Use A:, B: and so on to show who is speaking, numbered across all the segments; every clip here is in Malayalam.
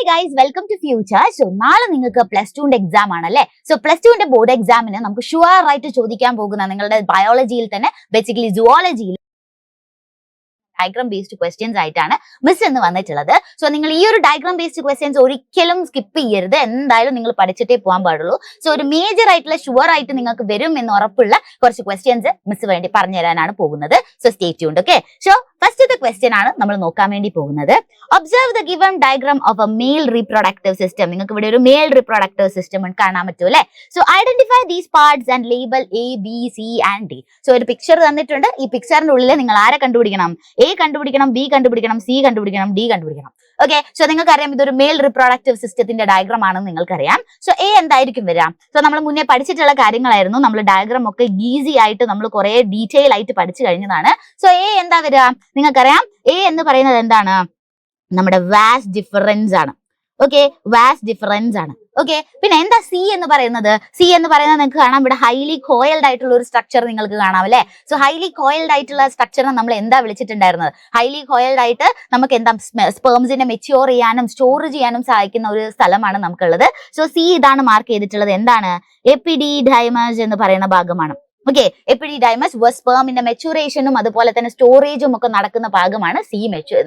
A: Guys, welcome to future. So നാളെ നിങ്ങൾക്ക് പ്ലസ് ടുവിന്റെ എക്സാം ആണല്ലേ. സോ പ്ലസ് ടുവിന്റെ ബോർഡ് എക്സാമിന് നമുക്ക് ഷുവർ ആയിട്ട് ചോദിക്കാൻ പോകുന്ന നിങ്ങളുടെ ബയോളജിയിൽ തന്നെ ബേസിക്കലി സുവോളജിയിൽ ഡയഗ്രാം ബേസ്ഡ് ക്വസ്റ്റ്യൻസ് ആയിട്ടാണ് മിസ് എന്ന് വന്നിട്ടുള്ളത്. സോ നിങ്ങൾ ഈ ഒരു ഡയഗ്രാം ബേസ്ഡ് ക്വസ്റ്റ്യൻസ് ഒരിക്കലും സ്കിപ്പ് ചെയ്യരുത്. എന്തായാലും നിങ്ങൾ പഠിച്ചിട്ടേ പോകാൻ പാടുള്ളൂ. സോ ഒരു മേജർ ആയിട്ടുള്ള ഷുവർ ആയിട്ട് നിങ്ങൾക്ക് വരും എന്ന് ഉറപ്പുള്ള കുറച്ച് ക്വസ്റ്റ്യൻസ് മിസ് വേണ്ടി പറഞ്ഞു തരാനാണ് പോകുന്നത്. So stay tuned. Okay, so ഫസ്റ്റത്തെ ക്വസ്റ്റ്യൻ ആണ് നമ്മൾ നോക്കാൻ വേണ്ടി പോകുന്നത്. Observe the given diagram of A mail reproductive system. നിങ്ങൾക്ക് ഇവിടെ ഒരു മെയിൽ റീപ്രൊഡക്റ്റീവ് സിസ്റ്റം കാണാൻ പറ്റും അല്ലെ. So identify these parts and label A B C and D. So ഒരു പിക്ചർ തന്നിട്ടുണ്ട്. ഈ പിക്ചറിന്റെ ഉള്ളിൽ നിങ്ങൾ ആരെ കണ്ടുപിടിക്കണം? എ കണ്ടുപിടിക്കണം, ബി കണ്ടുപിടിക്കണം, സി കണ്ടുപിടിക്കണം, ഡി കണ്ടുപിടിക്കണം. ഓക്കെ, സോ നിങ്ങൾക്കറിയാം ഇതൊരു മെയിൽ റിപ്രൊഡക്റ്റീവ് സിസ്റ്റത്തിന്റെ ഡയഗ്രാം ആണെന്ന് നിങ്ങൾക്കറിയാം. സോ എ എന്തായിരിക്കും വരാം? സോ നമ്മൾ മുന്നേ പഠിച്ചിട്ടുള്ള കാര്യങ്ങളായിരുന്നു. നമ്മൾ ഡയഗ്രാം ഒക്കെ ഈസി ആയിട്ട് നമ്മൾ കുറെ ഡീറ്റെയിൽ ആയിട്ട് പഠിച്ചു കഴിഞ്ഞതാണ്. സോ എ എന്താ വരിക? നിങ്ങൾക്കറിയാം എ എന്ന് പറയുന്നത് എന്താണ്? നമ്മുടെ വാസ് ഡിഫറൻസ് ആണ്. ഓക്കെ, വാസ് ഡിഫറൻസ് ആണ്. ഓക്കെ, പിന്നെ എന്താ സി എന്ന് പറയുന്നത്? സി എന്ന് പറയുന്നത് നിങ്ങൾക്ക് കാണാം ഇവിടെ ഹൈലി കോയിൽഡ് ആയിട്ടുള്ള ഒരു സ്ട്രക്ചർ നിങ്ങൾക്ക് കാണാം അല്ലെ. സോ ഹൈലി കോയിൽഡ് ആയിട്ടുള്ള സ്ട്രക്ചറിനെ നമ്മൾ എന്താ വിളിച്ചിട്ടുണ്ടായിരുന്നത്? ഹൈലി കോയിൽഡ് ആയിട്ട് നമുക്ക് എന്താ സ്പേംസിനെ മെച്യൂർ ചെയ്യാനും സ്റ്റോർ ചെയ്യാനും സഹായിക്കുന്ന ഒരു സ്ഥലമാണ് നമുക്കുള്ളത്. സോ സി ഇതാണ് മാർക്ക് ചെയ്തിട്ടുള്ളത്. എന്താണ്? എപ്പിഡിഡൈമസ് എന്ന് പറയുന്ന ഭാഗമാണ്. ഓക്കെ, എപ്പിഡിഡൈമസ് സ്പേമിന്റെ മെച്യൂറേഷനും അതുപോലെ തന്നെ സ്റ്റോറേജും ഒക്കെ നടക്കുന്ന ഭാഗമാണ് സി.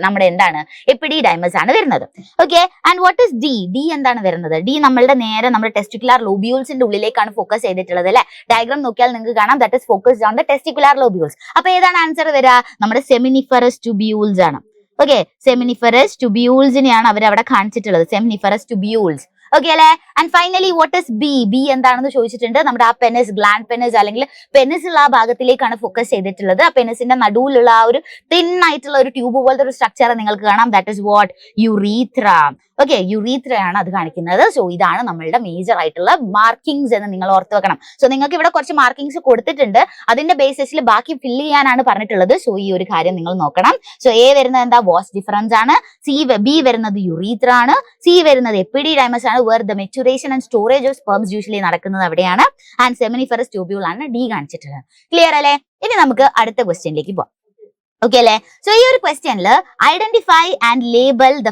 A: നമ്മുടെ എന്താണ്? എപ്പിഡിഡൈമസ് ആണ് വരുന്നത്. Okay, and what is D? D എന്താണ് വരുന്നത്? ഡി നമ്മളുടെ നേരെ നമ്മുടെ ടെസ്റ്റിക്കുലാർ ലോബ്യൂൾസിന്റെ ഉള്ളിലേക്കാണ് ഫോക്കസ് ചെയ്തിട്ടുള്ളത് അല്ലെ. ഡയഗ്രാം നോക്കിയാൽ നിങ്ങൾക്ക് കാണാം that is focused on the testicular lobules. അപ്പൊ ഏതാണ് ആൻസർ വരിക? നമ്മുടെ സെമിനിഫറസ് ട്യൂബ്യൂൾസ് ആണ്. ഓക്കെ, സെമിനിഫറസ് ട്യൂബ്യൂൾസിനെയാണ് അവർ അവിടെ കാണിച്ചിട്ടുള്ളത്. Seminiferous tubules. ഓക്കെ അല്ലെ. And finally what is B? B എന്താണെന്ന് ചോദിച്ചിട്ടുണ്ട്. നമ്മുടെ ആ പെനിസ്, ഗ്ലാൻഡ് പെനിസ് അല്ലെങ്കിൽ പെനിസ് ഉള്ള ആ ഭാഗത്തിലേക്കാണ് ഫോക്കസ് ചെയ്തിട്ടുള്ളത്. ആ പെനിസിന്റെ നടുവിലുള്ള ആ ഒരു തിൻ ആയിട്ടുള്ള ഒരു ട്യൂബ് പോലത്തെ ഒരു സ്ട്രക്ചർ നിങ്ങൾക്ക് കാണാം. That is what? Urethra. Okay, യുറീത്രയാണ് അത് കാണിക്കുന്നത്. സോ ഇതാണ് നമ്മളുടെ മേജർ ആയിട്ടുള്ള മാർക്കിങ്സ് എന്ന് നിങ്ങൾ ഓർത്ത് വെക്കണം. സോ നിങ്ങൾക്ക് ഇവിടെ കുറച്ച് മാർക്കിങ്സ് കൊടുത്തിട്ടുണ്ട്. അതിന്റെ ബേസിസിൽ ബാക്കി ഫില്ല് ചെയ്യാനാണ് പറഞ്ഞിട്ടുള്ളത്. സോ ഈ ഒരു കാര്യം നിങ്ങൾ നോക്കണം. സോ എ വരുന്നത് എന്താ? വാസ് ഡിഫറൻസ് ആണ്. ബി വരുന്നത് യുറീത്ര ആണ്. സി വരുന്നത് എപ്പിഡിഡൈമസ് ആണ്. Where the maturation and storage of sperms usually നടക്കുന്നത് അവിടെയാണ്. ആൻഡ് സെമിനിഫറസ് ട്യൂബ്യൂൾ ആണ് ഡി കാണിച്ചിട്ടുള്ളത്. ക്ലിയർ അല്ലേ? ഇനി നമുക്ക് അടുത്ത ക്വസ്റ്റ്യനിലേക്ക് പോവാം. ഓക്കെ അല്ലെ. സോ ഈ ഒരു ക്വസ്റ്റ്യനിൽ identify and label the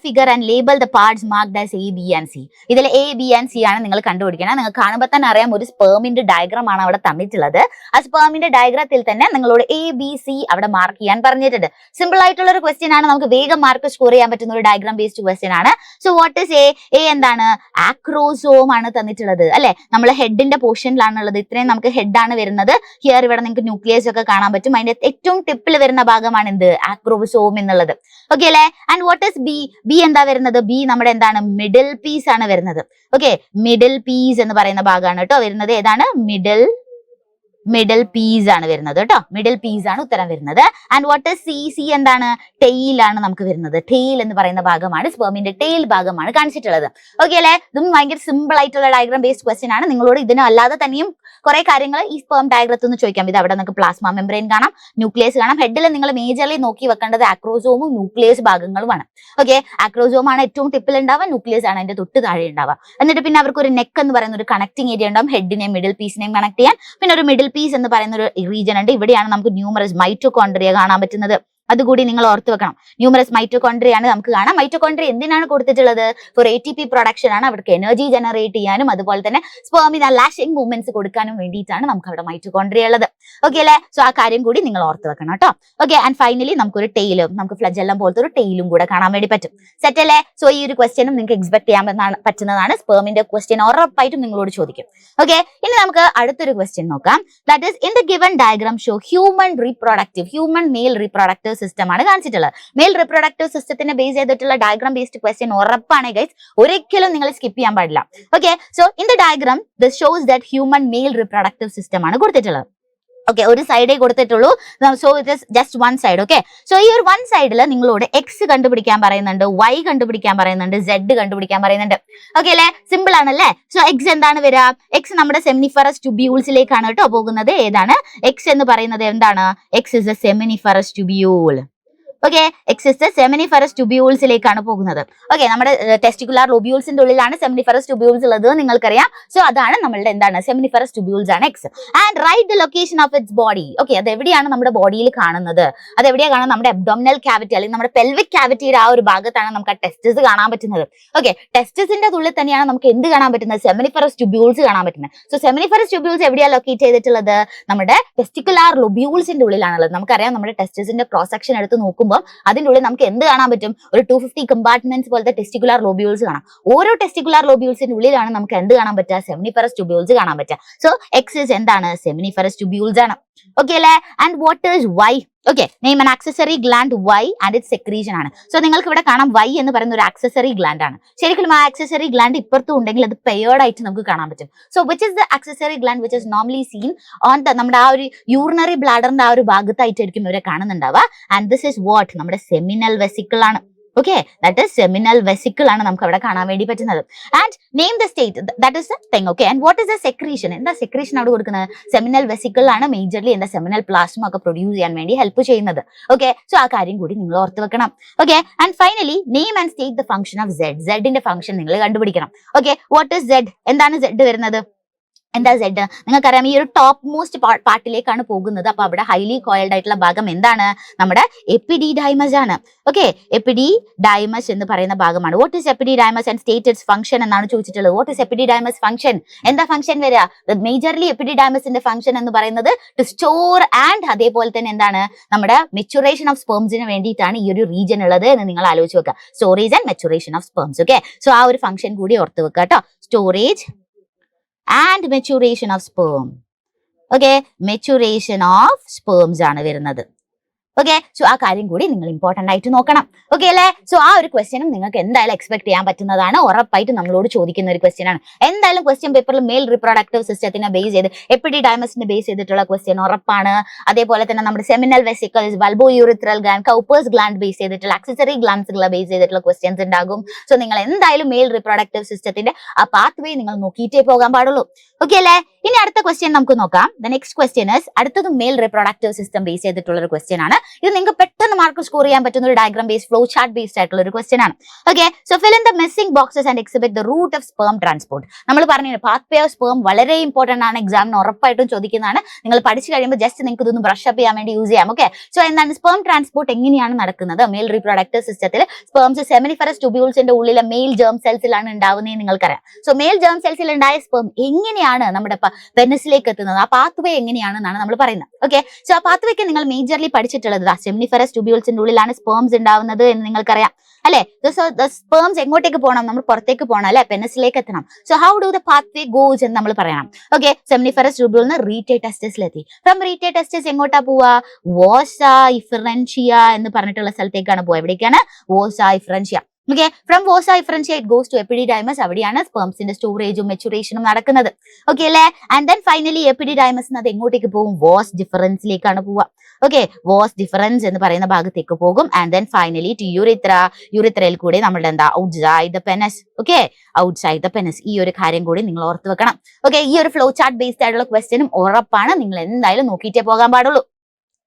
A: figure and label the parts marked as A B and C. ഇതിൽ എ ബി ആൻഡ് സി ആണ് നിങ്ങൾ കണ്ടുപിടിക്കണം. നിങ്ങൾക്ക് കാണുമ്പോൾ തന്നെ അറിയാം ഒരു സ്പേമിന്റെ ഡയഗ്രാം ആണ് അവിടെ തന്നിട്ടുള്ളത്. ആ സ്പേമിന്റെ ഡയഗ്രത്തിൽ തന്നെ നിങ്ങളോട് എ ബി സി അവിടെ മാർക്ക് ചെയ്യാൻ പറഞ്ഞിട്ടുണ്ട്. സിമ്പിൾ ആയിട്ടുള്ള ഒരു ക്വസ്റ്റ്യൻ ആണ്. നമുക്ക് വേഗം മാർക്ക് സ്കോർ ചെയ്യാൻ പറ്റുന്ന ഒരു ഡയഗ്രാം ബേസ്ഡ് ക്വസ്റ്റ്യൻ ആണ്. So what is A? A എന്താണ്? ആക്രോസോം ആണ് തന്നിട്ടുള്ളത് അല്ലെ. നമ്മൾ ഹെഡിന്റെ പോർഷനിലാണുള്ളത്. ഇത്രയും നമുക്ക് ഹെഡ് ആണ് വരുന്നത്. ഹിയർ ഇവിടെ നിങ്ങൾക്ക് ന്യൂക്ലിയസ് ഒക്കെ കാണാൻ പറ്റും. അതിന്റെ ഏറ്റവും ടിപ്പിൽ വരുന്ന ഭാഗമാണ് എന്ത്? ആക്രോസോം എന്നുള്ളത്. ഓക്കെ അല്ലെ. And what is B? B എന്താ വരുന്നത്? ബി നമ്മുടെ എന്താണ്? മിഡിൽ പീസ് ആണ് വരുന്നത്. ഓക്കെ, മിഡിൽ പീസ് എന്ന് പറയുന്ന ഭാഗമാണ് കേട്ടോ വരുന്നത്. ഏതാണ്? മിഡിൽ പീസ് ആണ് വരുന്നത് കേട്ടോ. മിഡിൽ പീസ് ആണ് ഉത്തരം വരുന്നത്. And what is C? C എന്താണ്? ടെയിൽ ആണ് നമുക്ക് വരുന്നത്. ടെയിൽ എന്ന് പറയുന്ന ഭാഗമാണ്, സ്പെർമിന്റെ ടെയിൽ ഭാഗമാണ് കാണിച്ചിട്ടുള്ളത്. ഓക്കെ അല്ലെ. ഇതും ഭയങ്കര സിമ്പിൾ ആയിട്ടുള്ള ഡയഗ്രാം ബേസ്ഡ് ക്വസ്റ്റ്യൻ ആണ്. നിങ്ങളോട് ഇതിന് അല്ലാതെ തന്നെയും കുറെ കാര്യങ്ങൾ ഈ സ്പെർം ഡയഗ്രത്തിൽ നിന്ന് ചോദിക്കാം. ഇത് അവിടെ നിങ്ങൾക്ക് പ്ലാസ്മ മെംബ്രെയിൻ കാണാം, ന്യൂക്ലിയസ് കാണാം. ഹെഡിൽ നിങ്ങൾ മേജർലി നോക്കി വെക്കേണ്ടത് ആക്രോസോമും ന്യൂക്ലിയസ് ഭാഗങ്ങളുമാണ്. ഓക്കെ, ആക്രോസോം ആണ് ഏറ്റവും ടിപ്പിൽ ഉണ്ടാവുക, ന്യൂക്ലിയസ് ആണ് അതിന്റെ തൊട്ട് താഴെ ഉണ്ടാവുക. എന്നിട്ട് പിന്നെ അവർക്ക് ഒരു നെക്ക് എന്ന് പറയുന്ന ഒരു കണക്ടിങ് ഏരിയ ഉണ്ടാവും, ഹെഡിനെയും മിഡിൽ പീസിനെയും കണക്ട് ചെയ്യാൻ. പിന്നെ ഒരു മിഡിൽ പീസ് എന്ന് പറയുന്ന ഒരു റീജിയൻ ഉണ്ട്. ഇവിടെയാണ് നമുക്ക് ന്യൂമറസ് മൈറ്റോകോൺഡ്രിയ കാണാൻ പറ്റുന്നത്. അതുകൂടി നിങ്ങൾ ഓർത്ത് വെക്കണം. ന്യൂമറസ് മൈറ്റോകോൺഡ്രിയ ആണ് നമുക്ക് കാണാം. മൈറ്റോകോൺഡ്രിയ എന്തിനാണ് കൊടുത്തിട്ടുള്ളത്? ഫോർ ATP പ്രൊഡക്ഷൻ ആണ്. അവർക്ക് എനർജി ജനറേറ്റ് ചെയ്യാനും അതുപോലെ തന്നെ സ്പെർമിന് ലാഷിംഗ് മൂവ്മെന്റ്സ് കൊടുക്കാനും വേണ്ടിയിട്ടാണ് നമുക്ക് അവിടെ മൈറ്റോകോൺഡ്രിയ ഉള്ളത്. ഓക്കെ അല്ലെ. സോ ആ കാര്യം കൂടി നിങ്ങൾ ഓർത്ത് വെക്കണം കേട്ടോ. ഓക്കെ, ആൻഡ് ഫൈനലി നമുക്കൊരു ടെയിലും, നമുക്ക് ഫ്ലജെല്ലം പോലത്തെ ഒരു ടെയിലും കൂടെ കാണാൻ വേണ്ടി പറ്റും. സെറ്റ് അല്ലേ? സോ ഈ ഒരു ക്വസ്റ്റ്യനും നിങ്ങൾക്ക് എക്സ്പെക്ട് ചെയ്യാൻ പറ്റുന്നതാണ്. സ്പെർമിന്റെ ക്വസ്റ്റ്യൻ ഉറപ്പായിട്ടും നിങ്ങളോട് ചോദിക്കും. ഓക്കെ, ഇനി നമുക്ക് അടുത്തൊരു ക്വസ്റ്റ്യൻ നോക്കാം. That is in the given diagram show human male reproductive system ആണ് കാണിച്ചിട്ടുള്ളത്. മെയിൽ റീപ്രൊഡക്റ്റീവ് സിസ്റ്റത്തിനെ ബേസ് ചെയ്തിട്ടുള്ള ഡയഗ്രാം ബേസ്ഡ് ക്വസ്റ്റ്യൻ ഉറപ്പാണ് ഗൈസ്. ഒരിക്കലും നിങ്ങൾ സ്കിപ്പ് ചെയ്യാൻ പാടില്ല. Okay, so in the diagram this shows that human male reproductive system ആണ് കൊടുത്തിട്ടുള്ളത്. ഓക്കെ, ഒരു സൈഡേ കൊടുത്തിട്ടുള്ളൂ. So it is just one side. Okay, so ഈ ഒരു വൺ സൈഡിൽ നിങ്ങളോട് എക്സ് കണ്ടുപിടിക്കാൻ പറയുന്നുണ്ട്, വൈ കണ്ടുപിടിക്കാൻ പറയുന്നുണ്ട്, സെഡ് കണ്ടുപിടിക്കാൻ പറയുന്നുണ്ട്. ഓക്കെ അല്ലെ. സിമ്പിൾ ആണല്ലേ. സോ എക്സ് എന്താണ് വരിക? എക്സ് നമ്മുടെ സെമിനിഫറസ് ട്യൂബ്യൂൾസിലേക്കാണ് കേട്ടോ പോകുന്നത്. ഏതാണ് എക്സ് എന്ന് പറയുന്നത്? എന്താണ്? X is a seminiferous tubule. Okay, X is seminiferous ട്യൂബ്യൂൾസിലേക്കാണ് പോകുന്നത്. ഓക്കെ, നമ്മുടെ ടെസ്റ്റിക്കുലാർ ലൊബ്യൂൾസിന്റെ ഉള്ളിലാണ് സെമിനിഫറസ് ട്യൂബ്യൂൾസ് ഉള്ളത് നിങ്ങൾക്കറിയാം. സോ അതാണ് നമ്മളുടെ എന്താണ് സെമിനിഫറസ് ട്യൂബ്യൂൾസ് ആണ് X. And write the location of its body. Okay, അത് എവിടെയാണ് നമ്മുടെ ബോഡിയിൽ കാണുന്നത്? അത് എവിടെയാണ് കാണുന്നത്? നമ്മുടെ അബ്ഡോമിനൽ ക്യാവിറ്റി അല്ലെങ്കിൽ നമ്മുടെ പെൽവിക് ക്യാവിറ്റിയുടെ ആ ഒരു ഭാഗത്താണ് നമുക്ക് ആ ടെസ്റ്റിസ് കാണാൻ പറ്റുന്നത്. ഓക്കെ, ടെസ്റ്റിസിന്റെ ഉള്ളിൽ തന്നെയാണ് നമുക്ക് എന്ത് കാണാൻ പറ്റുന്നത്? സെമിനിഫറസ് ട്യൂബ്യൂൾസ് കാണാൻ പറ്റുന്നത്. സോ സെമിനിഫറസ് ട്യൂബ്യൂൾസ് എവിടെയാണ് ലൊക്കേറ്റ് ചെയ്തിട്ടുള്ളത്? നമ്മുടെ ടെസ്റ്റിക്കുലാർ ലൊബ്യൂൾസിന്റെ ഉള്ളിലാണുള്ളത്. നമുക്കറിയാം നമ്മുടെ ടെസ്റ്റിസിന്റെ ക്രോസ് സെക്ഷൻ എടുത്ത് നോക്കുമ്പോൾ അതിന്റെ ഉള്ളിൽ നമുക്ക് എന്ത് കാണാൻ പറ്റും? ഒരു 250 കമ്പാർട്ട്മെന്റ്സ് പോലത്തെ ടെസ്റ്റിക്കുലാർ ലോബ്യൂൾസ് കാണാം. ഓരോ ടെസ്റ്റിക്കുലാർ ലോബ്യൂൾസിന്റെ ഉള്ളിലാണ് നമുക്ക് എന്ത് കാണാൻ പറ്റുക? സെമിനിഫറസ് ട്യൂബ്യൂൾസ് കാണാൻ പറ്റുക. സോ എക്സ് ഇസ് എന്താണ്? സെമിനിഫറസ് ട്യൂബ്യൂൾസ് ആണ്. ഓക്കെ അല്ലേ? And what is Y? Okay, name an accessory gland Y and its secretion ആണ്. സോ നിങ്ങൾക്ക് ഇവിടെ കാണാം വൈ എന്ന് പറയുന്ന ഒരു ആക്സസറി ഗ്ലാൻഡ് ആണ്. ശരിക്കും ആ ആക്സസറി ഗ്ലാൻഡ് ഇപ്പുറത്തും ഉണ്ടെങ്കിൽ അത് പെയർഡ് ആയിട്ട് നമുക്ക് കാണാൻ പറ്റും. So which is the accessory gland which is normally seen on the നമ്മുടെ ആ ഒരു യൂറിനറി ബ്ലാഡറിന്റെ ആ ഒരു ഭാഗത്തായിട്ടായിരിക്കും ഇവരെ കാണുന്നുണ്ടാവുക. And this is what? നമ്മുടെ സെമിനൽ വെസിക്കിൾ ആണ്. Okay, that is seminal vesicle ആണ് നമുക്ക് അവിടെ കാണാൻ വേണ്ടി പറ്റുന്നത്. And name the state, that is the thing. Okay, and what is the secretion? എന്താ സെക്രീഷൻ അവിടെ കൊടുക്കുന്നത്? സെമിനൽ വെസിക്കിൾ ആണ് മേജർലി എന്താ സെമിനൽ പ്ലാസ്മ ഒക്കെ പ്രൊഡ്യൂസ് ചെയ്യാൻ വേണ്ടി ഹെൽപ്പ് ചെയ്യുന്നത്. ഓക്കെ, സോ ആ കാര്യം കൂടി നിങ്ങൾ ഓർത്ത് വെക്കണം. Okay, and finally name and state the function of Z. സെഡിന്റെ ഫംഗ്ഷൻ നിങ്ങൾ കണ്ടുപിടിക്കണം. Okay, what is Z? എന്താണ് സെഡ് വരുന്നത്? എന്താ സെഡ്? നിങ്ങൾക്കറിയാം ഈ ഒരു ടോപ്പ് മോസ്റ്റ് പാർട്ടിലേക്കാണ് പോകുന്നത്. അപ്പൊ അവിടെ ഹൈലി കോയിൽഡ് ആയിട്ടുള്ള ഭാഗം എന്താണ്? നമ്മുടെ എപ്പിഡിഡൈമസ് ആണ്. ഓക്കെ, എപ്പിഡിഡൈമസ് എന്ന് പറയുന്ന ഭാഗമാണ്. What is epididymis and state its function എന്നാണ് ചോദിച്ചിട്ടുള്ളത്. What is epididymis function? എന്താ ഫംഗ്ഷൻ വരിക? മേജർലി എപ്പിഡിഡൈമസിന്റെ ഫംഗ്ഷൻ എന്ന് പറയുന്നത് ടു സ്റ്റോർ ആൻഡ് അതേപോലെ തന്നെ എന്താണ് നമ്മുടെ മെച്ചുറേഷൻ ഓഫ് സ്പേംസിന് വേണ്ടിയിട്ടാണ് ഈ ഒരു റീജിയൻ ഉള്ളത് എന്ന് നിങ്ങൾ ആലോചിച്ച് വെക്കുക. Storage and maturation of sperms. Okay, so ആ ഒരു ഫംഗ്ഷൻ കൂടി ഓർത്ത് വെക്കുക കേട്ടോ. Storage and maturation of sperm. Okay, maturation of sperms ആണ് വരുന്നത്. ഓക്കെ, സോ ആ കാര്യം കൂടി നിങ്ങൾ ഇമ്പോർട്ടന്റ് ആയിട്ട് നോക്കണം. ഓക്കെ അല്ലേ? സോ ആ ഒരു ക്വസ്റ്റ്യനും നിങ്ങൾക്ക് എന്തായാലും എക്സ്പെക്ട് ചെയ്യാൻ പറ്റുന്നതാണ്. ഉറപ്പായിട്ട് നമ്മളോട് ചോദിക്കുന്ന ഒരു ക്വസ്റ്റ്യൻ ആണ്. എന്തായാലും ക്വസ്റ്റ്യൻ പേപ്പറിൽ മെയിൽ റിപ്രൊഡക്റ്റീവ് സിസ്റ്റത്തിനെ ബേസ് ചെയ്ത് എപ്പിഡിഡൈമസിനെ ബേസ് ചെയ്തിട്ടുള്ള ക്വസ്റ്റ്യൻ ഉറപ്പാണ്. അതേപോലെ തന്നെ നമ്മുടെ seminal vesicles, bulbourethral gland, Cowper's gland base ചെയ്തിട്ടുള്ള ആക്സസറി ഗ്ലാൻഡ്സുകളെ ബേസ് ചെയ്തിട്ടുള്ള ക്വസ്റ്റ്യൻസ് ഉണ്ടാകും. സോ നിങ്ങൾ എന്തായാലും മെയിൽ റിപ്രൊഡക്റ്റീവ് സിസ്റ്റത്തിന്റെ ആ പാത്ത് വേ നിങ്ങൾ നോക്കിയിട്ടേ പോകാൻ പാടുള്ളൂ. ഓക്കെ അല്ലേ? ഇനി അടുത്ത ക്വസ്റ്റ്യൻ നമുക്ക് നോക്കാം. ദ നെക്സ്റ്റ് ക്വസ്റ്റ്യൻ ഇസ് അടുത്തത് മെയിൽ റിപ്രൊഡക്റ്റീവ് സിസ്റ്റം ബേസ് ചെയ്തിട്ടുള്ള ഒരു ക്വസ്റ്റ്യൻ ആണ്. ഇത് നിങ്ങൾക്ക് പെട്ടെന്ന് മാർക്ക് സ്കോർ ചെയ്യാൻ പറ്റുന്ന ഒരു diagram based flow chart based ആയിട്ടുള്ള ഒരു ക്വസ്റ്റ്യൻ ആണ്. Okay, so fill in the missing boxes and exhibit the route of sperm transport. നമ്മൾ പറഞ്ഞു പാത്ത് വേ ഓഫ് സ്പേം വളരെ ഇമ്പോർട്ടന്റ് ആണ്. എക്സാമിന് ഉറപ്പായിട്ടും ചോദിക്കുന്നതാണ്. നിങ്ങൾ പഠിച്ചു കഴിയുമ്പോൾ ജസ്റ്റ് നിങ്ങൾക്ക് ഇതൊന്ന് ബ്രഷ് അപ്പ് ചെയ്യാൻ വേണ്ടി യൂസ് ചെയ്യാം. ഓക്കെ, സോ എന്താണ് സ്പേം ട്രാൻസ്പോർട്ട് എങ്ങനെയാണ് നടക്കുന്നത്? മെയിൽ റീപ്രൊഡക്റ്റീവ് സിസ്റ്റത്തിൽ സ്പേംസ് സെമിനിഫറസ് ട്യൂബ്യൂൾസിന്റെ ഉള്ളിലെ മെയിൽ ജേം സെൽസിലാണ് ഉണ്ടാവുന്നത് നിങ്ങൾക്കറിയാം. സോ മെയിൽ ജേം സെൽസിൽ ഉണ്ടായ സ്പേം എങ്ങനെയാണ് നമ്മുടെ പെനിസിലേക്ക് എത്തുന്നത്? ആ പാത്ത് വേ എങ്ങനെയാണെന്നാണ് നമ്മൾ പറയുന്നത്. ഓക്കെ, സോ ആ പാത്ത് വേക്ക് നിങ്ങൾ മേജർലി പഠിച്ചിട്ടുള്ളത് സെമിനിഫറസ് ട്യൂബ്യൂൾസിന്റെ ഉള്ളിലാണ് സ്പേംസ് ഉണ്ടാവുന്നത് എന്ന് നിങ്ങൾക്കറിയാം അല്ലെ? സോ സ്പേംസ് എങ്ങോട്ടേക്ക് പോകണം? നമ്മൾ പുറത്തേക്ക് പോകണം അല്ലെ? പെനിസിലേക്ക് എത്തണം. So how do the pathway goes എന്ന് നമ്മൾ പറയണം. ഓക്കെ, സെമിനിഫറസ് ട്യൂബ്യൂളിന് റീറ്റേ ടെസ്റ്റിസിലെത്തി. ഫ്രം റീറ്റേ ടെസ്റ്റിസ് എങ്ങോട്ടാ പോവാ? വോസ ഇഫറൻഷിയ എന്ന് പറഞ്ഞിട്ടുള്ള സ്ഥലത്തേക്കാണ് പോവുക. എവിടേക്കാണ്? വോസ ഇഫറൻഷിയ. Okay, from vosa efferentia it goes to epididymis. അവിടെയാണ് സ്പേംസിന്റെ സ്റ്റോറേജും മെച്ചുറേഷനും നടക്കുന്നത്. ഓക്കെ അല്ലേ? ആൻഡ് ദെൻ ഫൈനലി എപ്പിഡിഡൈമസ് അത് എങ്ങോട്ടേക്ക് പോകും? വോസ് ഡിഫറൻസിലേക്കാണ് പോവുക. ഓക്കെ, വോസ് ഡിഫറൻസ് എന്ന് പറയുന്ന ഭാഗത്തേക്ക് പോകും. And then finally to urethra. യൂറിത്രയിൽ കൂടി നമ്മളുടെ എന്താ outside the penis. Okay, outside the penis. ഈ ഒരു കാര്യം കൂടി നിങ്ങൾ ഓർത്ത് വെക്കണം. ഓക്കെ, ഈ ഒരു ഫ്ലോ ചാർട്ട് ബേസ്ഡ് ആയിട്ടുള്ള ക്വസ്റ്റ്യനും ഉറപ്പാണ്. നിങ്ങൾ എന്തായാലും നോക്കിയിട്ടേ പോകാൻ പാടുള്ളൂ.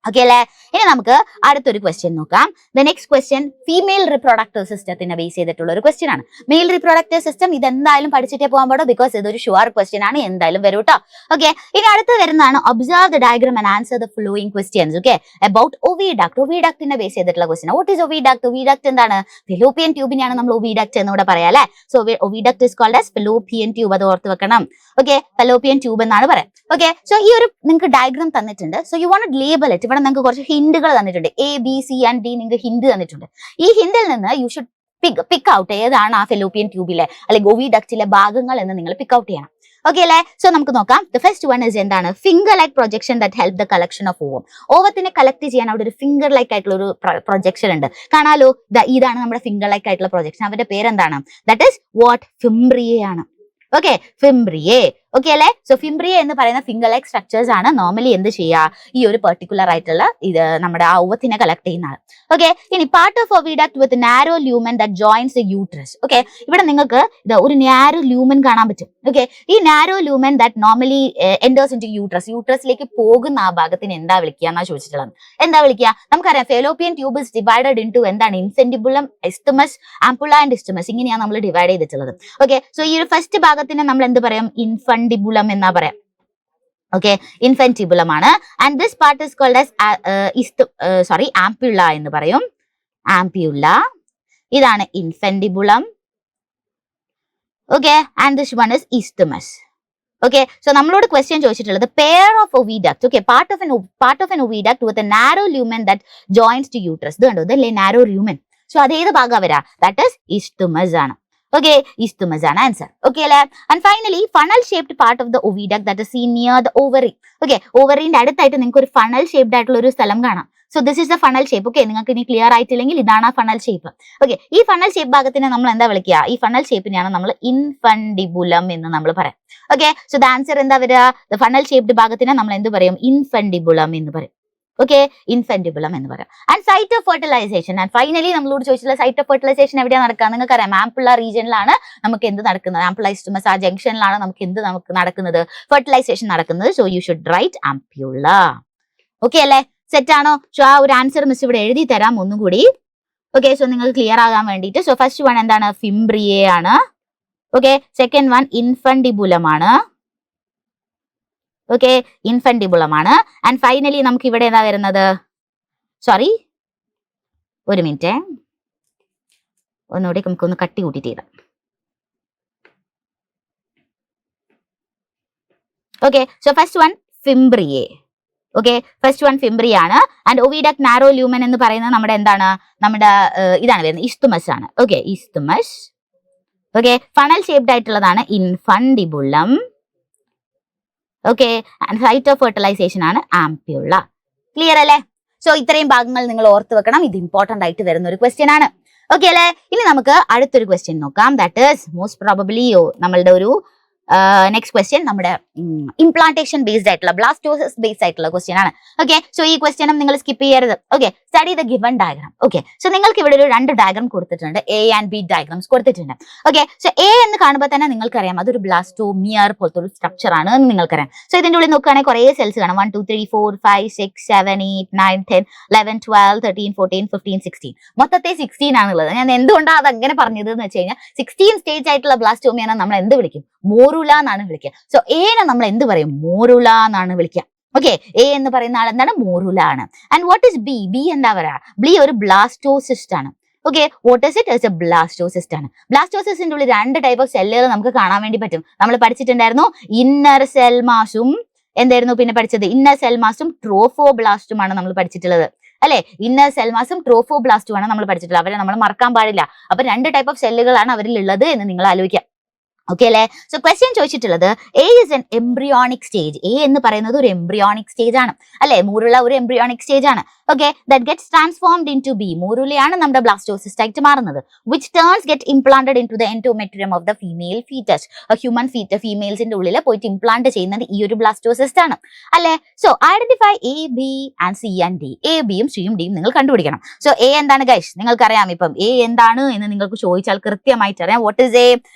A: ഓക്കെ അല്ലേ? ഇനി നമുക്ക് അടുത്തൊരു ക്വസ്റ്റ്യൻ നോക്കാം. The next question female reproductive സിസ്റ്റത്തിനെ ബേസ് ചെയ്തിട്ടുള്ള ഒരു ക്വസ്റ്റ്യൻ ആണ്. മെയിൽ റിപ്രൊഡക്റ്റീവ് സിസ്റ്റം ഇത് എന്തായാലും പഠിച്ചിട്ടേ പോകാൻ പാടും. ബിക്കോസ് ഇതൊരു ഷുവർ ക്വസ്റ്റ്യൻ ആണ്. എന്തായാലും വരും കേട്ടോ. ഓക്കെ, ഇനി അടുത്ത് വരുന്നതാണ് observe the diagram and answer the following questions. Okay, about oviduct. ഒവിഡക്റ്റിനെ ബേസ് ചെയ്തിട്ടുള്ള question. What is oviduct? Oviduct എന്താണ്? ഫെലോപ്പിയൻ ട്യൂബിനെയാണ് നമ്മൾ ഒവിഡക്ട് എന്ന് ഇവിടെ പറയാം അല്ലെ? So oviduct is called as fallopian tube. അത് ഓർത്ത് വെക്കണം. ഓക്കെ, ഫെലോപ്പിയൻ ട്യൂബ് എന്നാണ് പറയാം. ഓക്കെ, സോ ഈ ഒരു നിങ്ങൾക്ക് ഡയഗ്രാം തന്നിട്ടുണ്ട്. So you want label it. ഇവിടെ നിങ്ങൾക്ക് കുറച്ച് ഹിന്റുകൾ തന്നിട്ടുണ്ട്. A B C and D നിങ്ങൾക്ക് ഹിന്റ് തന്നിട്ടുണ്ട്. ഈ ഹിന്റിൽ നിന്ന് യു ഷുഡ് പിക്ക് ഔട്ട് ഏതാണ് ആ ഫെലോപ്പിയൻ ട്യൂബിലെ അല്ലെങ്കിൽ ഒവിഡക്റ്റിലെ ഭാഗങ്ങൾ എന്ന് നിങ്ങൾ പിക്ക് ഔട്ട് ചെയ്യണം. ഓക്കെ അല്ലേ? സോ നമുക്ക് നോക്കാം. ദ ഫസ്റ്റ് വൺ ഇസ് എന്താണ്? Finger like projection that help the collection of ovum. ഓവത്തിനെ കളക്ട് ചെയ്യാൻ അവിടെ ഒരു ഫിംഗർ ലൈക്ക് ആയിട്ടുള്ള ഒരു പ്രൊജക്ഷൻ ഉണ്ട്. കാണാലോ, ഇതാണ് നമ്മുടെ ഫിംഗർ ലൈക്ക് ആയിട്ടുള്ള പ്രൊജക്ഷൻ. അവരുടെ പേരെന്താണ്? That is what? ഫിംബ്രിയെ ആണ്. Okay, fimbriae. ഓക്കെ അല്ലെ? സോ ഫിംബ്രിയ എന്ന് പറയുന്ന ഫിംഗർ ലൈക്ക് സ്ട്രക്ചേഴ്സ് ആണ് നോർമലി എന്ത് ചെയ്യുക, ഈ ഒരു പെർട്ടിക്കുലർ ആയിട്ടുള്ള ഇത് നമ്മുടെ ആ ഓവത്തിനെ കളക്ട് ചെയ്യുന്ന ആൾ. ഓക്കെ, ഇനി part of oviduct with narrow lumen that joins the uterus. Okay, ഇവിടെ നിങ്ങൾക്ക് ഇത് ഒരു നാരോ ലൂമൻ കാണാൻ പറ്റും. ഓക്കെ, ഈ narrow lumen that normally enters into uterus, യൂട്രസിലേക്ക് പോകുന്ന ആ ഭാഗത്തിന് എന്താ വിളിക്കുക എന്നാ ചോദിച്ചിട്ടുള്ളത്. എന്താ വിളിക്കുക? നമുക്കറിയാം fallopian tube is divided into എന്താണ്, infundibulum, isthmus, ampulla and isthmus, ഇങ്ങനെയാണ് നമ്മൾ ഡിവൈഡ് ചെയ്തിട്ടുള്ളത്. ഓക്കെ, സോ ഈ ഒരു ഫസ്റ്റ് ഭാഗത്തിന് നമ്മൾ എന്ത് പറയാം, ഇൻഫണ്ടിബുലം എന്നാ പറയാം. ഓക്കെ, ഇൻഫെന്റിബുലം ആണ്. And this part is called as ampulla എന്ന് പറയും. ആംപ്യുള്ള, ഇതാണ് infundibulum. Okay, and this one is isthmus. Okay, so നമ്മളോട് ക്വസ്റ്റ്യൻ ചോദിച്ചിട്ടുള്ളത് pair of oviduct. Okay, part of an oviduct with a narrow lumen that joins to uterus. ഇത് കണ്ടോ, ഇതല്ലേ നാരോ ലൂമൻ. സോ അത് ഏത് ഭാഗം വരാ? ദാറ്റ് ഇസ് ഇസ്തമസ് ആണ്. Okay, isthmus ആണ് ആൻസർ. ഓക്കെ അല്ലേ? And finally funnel shaped part of the oviduct that is seen near the ovary. Okay, ഓവറിന്റെ അടുത്തായിട്ട് നിങ്ങൾക്ക് ഒരു ഫണൽ ഷേപ്ഡ് ആയിട്ടുള്ള ഒരു സ്ഥലം കാണാം. So this is the funnel shape. Okay, നിങ്ങൾക്ക് ഇനി ക്ലിയർ ആയിട്ടില്ലെങ്കിൽ ഇതാണ് ആ ഫണൽ ഷേപ്പ്. ഓക്കെ, ഈ ഫണൽ ഷേപ്പ് ഭാഗത്തിനെ നമ്മൾ എന്താ വിളിക്കുക? ഈ ഫണൽ ഷേപ്പിനെയാണ് നമ്മൾ ഇൻഫണ്ടിബുലം എന്ന് നമ്മൾ പറയാം. ഓക്കെ, സോ ദ ആൻസർ എന്താ വരിക? ദ ഫണൽ ഷേപ്ഡ് ഭാഗത്തിനെ നമ്മൾ എന്ത് പറയും? ഇൻഫണ്ടിബുലം എന്ന് പറയും. ഓക്കെ, ഇൻഫെന്റിബുലം എന്ന് പറയാം. And site of fertilization. And finally നമ്മളോട് ചോദിച്ചിട്ടുള്ള സൈറ്റ് ഓഫ് ഫെർട്ടിലൈസേഷൻ എവിടെയാണ് നടക്കുക? നിങ്ങൾക്ക് അറിയാം, ആംപുള്ള റീജിയനിലാണ് നമുക്ക് എന്ത് നടക്കുന്നത്? ആംപുള്ള ഇസ്തമസ് ആ ജംഗ്ഷനിലാണ് നമുക്ക് നടക്കുന്നത്, ഫെർട്ടിലൈസേഷൻ നടക്കുന്നത്. So you should write ampulla. Okay അല്ലേ? സെറ്റ് ആണോ? സോ ആ ഒരു ആൻസർ മിസ് ഇവിടെ എഴുതി തരാം ഒന്നുകൂടി. ഓക്കെ, സോ നിങ്ങൾക്ക് ക്ലിയർ ആകാൻ വേണ്ടിയിട്ട്. സോ ഫസ്റ്റ് വൺ എന്താണ്? ഫിംബ്രിയെ ആണ്. ഓക്കെ, സെക്കൻഡ് വൺ ഇൻഫണ്ടിബുലം ആണ്. ഓക്കെ, ഇൻഫെന്റിബുലം ആണ്. ആൻഡ് ഫൈനലി നമുക്ക് ഇവിടെ എന്താ വരുന്നത്? സോറി, ഒരു മിനിറ്റ്, ഒന്നുകൂടി നമുക്കൊന്ന് കട്ടി കൂട്ടിട്ട് ചെയ്താം. Okay, so first one fimbriae. Okay, first one fimbria ആണ്. ആൻഡ് ഒവിഡക്ട് നാരോ ലൂമൻ എന്ന് പറയുന്നത് നമ്മുടെ എന്താണ്? നമ്മുടെ ഇതാണ് വരുന്നത്, ഇസ്തമസ് ആണ്. Okay, isthmus. Okay, funnel shaped ആയിട്ടുള്ളതാണ് infundibulum. Okay, and site of fertilisation ആണ് ആംപ്യുള്ള. ക്ലിയർ അല്ലേ? സോ ഇത്രയും ഭാഗങ്ങൾ നിങ്ങൾ ഓർത്ത് വെക്കണം. ഇത് ഇമ്പോർട്ടന്റ് ആയിട്ട് വരുന്ന ഒരു ക്വസ്റ്റ്യൻ ആണ്. ഓക്കെ അല്ലേ? ഇനി നമുക്ക് അടുത്തൊരു ക്വസ്റ്റ്യൻ നോക്കാം. ദാറ്റ് ഈസ് മോസ്റ്റ് പ്രോബബ്ലി നമ്മളുടെ ഒരു നെക്സ്റ്റ് ക്വസ്റ്റ്യൻ നമ്മുടെ ഇംപ്ലാന്റേഷൻ ബേസ്ഡ് ആയിട്ടുള്ള, ബ്ലാസ്റ്റോസിസ് ബേസ്ഡ് ആയിട്ടുള്ള ക്വസ്റ്റ്യൻ ആണ്. ഓക്കെ, സോ ഈ ക്വസ്റ്റ്യനും നിങ്ങൾ സ്കിപ്പ് ചെയ്യരുത്. Okay, study the given diagram. Okay, so നിങ്ങൾക്ക് ഇവിടെ ഒരു 2 ഡയഗ്രാം കൊടുത്തിട്ടുണ്ട്, എ ആൻഡ് ബി ഡയഗ്രാംസ് കൊടുത്തിട്ടുണ്ട്. ഓക്കെ, സോ എ എന്ന് കാണുമ്പോൾ തന്നെ നിങ്ങൾക്കറിയാം അതൊരു ബ്ലാസ്റ്റോമിയർ പോലത്തെ ഒരു സ്ട്രക്ചർ ആണ് എന്ന് നിങ്ങൾക്കറിയാം. സോ ഇതിന്റെ ഉള്ളിൽ നോക്കുകയാണെങ്കിൽ കുറേ സെൽസ് കാണാം. 1 2 3 4 5 6 7 8 9 10 11 12 13 14 15 16, മൊത്തത്തെ 16 ആണുള്ളത്. ഞാൻ എന്തുകൊണ്ടാണ് അത് അങ്ങനെ പറഞ്ഞത് എന്ന് വെച്ച് കഴിഞ്ഞാൽ 16 സ്റ്റേജ് ആയിട്ടുള്ള ബ്ലാസ്റ്റോമിയനെ നമ്മൾ എന്ത് വിളിക്കും? മോറുല എന്നാണ് വിളിക്കുക. സോ എനെ നമ്മൾ എന്ത് പറയും? മോറുല എന്നാണ് വിളിക്കുക. ഓക്കെ, എ എന്ന് പറയുന്ന ആൾ എന്താണ്? മോറുല ആണ്. And what is B? B എന്താ പറയാ? ബി ഒരു ബ്ലാസ്റ്റോസിസ്റ്റ് ആണ്. Okay, what is it? It's A blastocyst ആണ്. ബ്ലാസ്റ്റോസിസ്റ്റിന്റെ ഉള്ളിൽ 2 ടൈപ്പ് ഓഫ് സെല്ലുകൾ നമുക്ക് കാണാൻ വേണ്ടി പറ്റും. നമ്മൾ പഠിച്ചിട്ടുണ്ടായിരുന്നു ഇന്നർ സെൽ മാസും എന്തായിരുന്നു പിന്നെ പഠിച്ചത്? ഇന്നർ സെൽ മാസും ട്രോഫോബ്ലാസ്റ്റും ആണ് നമ്മൾ പഠിച്ചിട്ടുള്ളത് അല്ലെ? ഇന്നർ സെൽ മാസും ട്രോഫോബ്ലാസ്റ്റും ആണ് നമ്മൾ പഠിച്ചിട്ടുള്ളത്. അവരെ നമ്മൾ മറക്കാൻ പാടില്ല. അപ്പൊ 2 ടൈപ്പ് ഓഫ് സെല്ലുകളാണ് അവരിൽ ഉള്ളത് എന്ന് നിങ്ങൾ ആലോചിക്കുക. ഓക്കെ അല്ലേ? സോ ക്വസ്റ്റ്യൻ ചോദിച്ചിട്ടുള്ളത് A is an embryonic stage. A എന്ന് പറയുന്നത് ഒരു എംബ്രിയോണിക് സ്റ്റേജ് ആണ് അല്ലെ? മൂറുള്ള ഒരു എംബ്രിയോണിക് സ്റ്റേജ് ആണ്. Okay, that gets transformed into B. മൂറുലയാണ് നമ്മുടെ ബ്ലാസ്റ്റോസിസ്റ്റ് ആയിട്ട് മാറുന്നത്. Which turns get implanted into the endometrium of the female foetus. Human ഫീമെയിൽസിന്റെ ഉള്ളിൽ പോയിട്ട് ഇംപ്ലാന്റ് ചെയ്യുന്നത് ഈ ഒരു ബ്ലാസ്റ്റോസിസ്റ്റ് ആണ് അല്ലെ? So identify A, B and C and D. A ബിയും സിയും ഡിയും നിങ്ങൾ കണ്ടുപിടിക്കണം. സോ എ എന്താണ് ഗൈസ്? നിങ്ങൾക്കറിയാം. ഇപ്പം എ എന്താണ് എന്ന് നിങ്ങൾക്ക് ചോദിച്ചാൽ കൃത്യമായിട്ട് അറിയാം. What is A?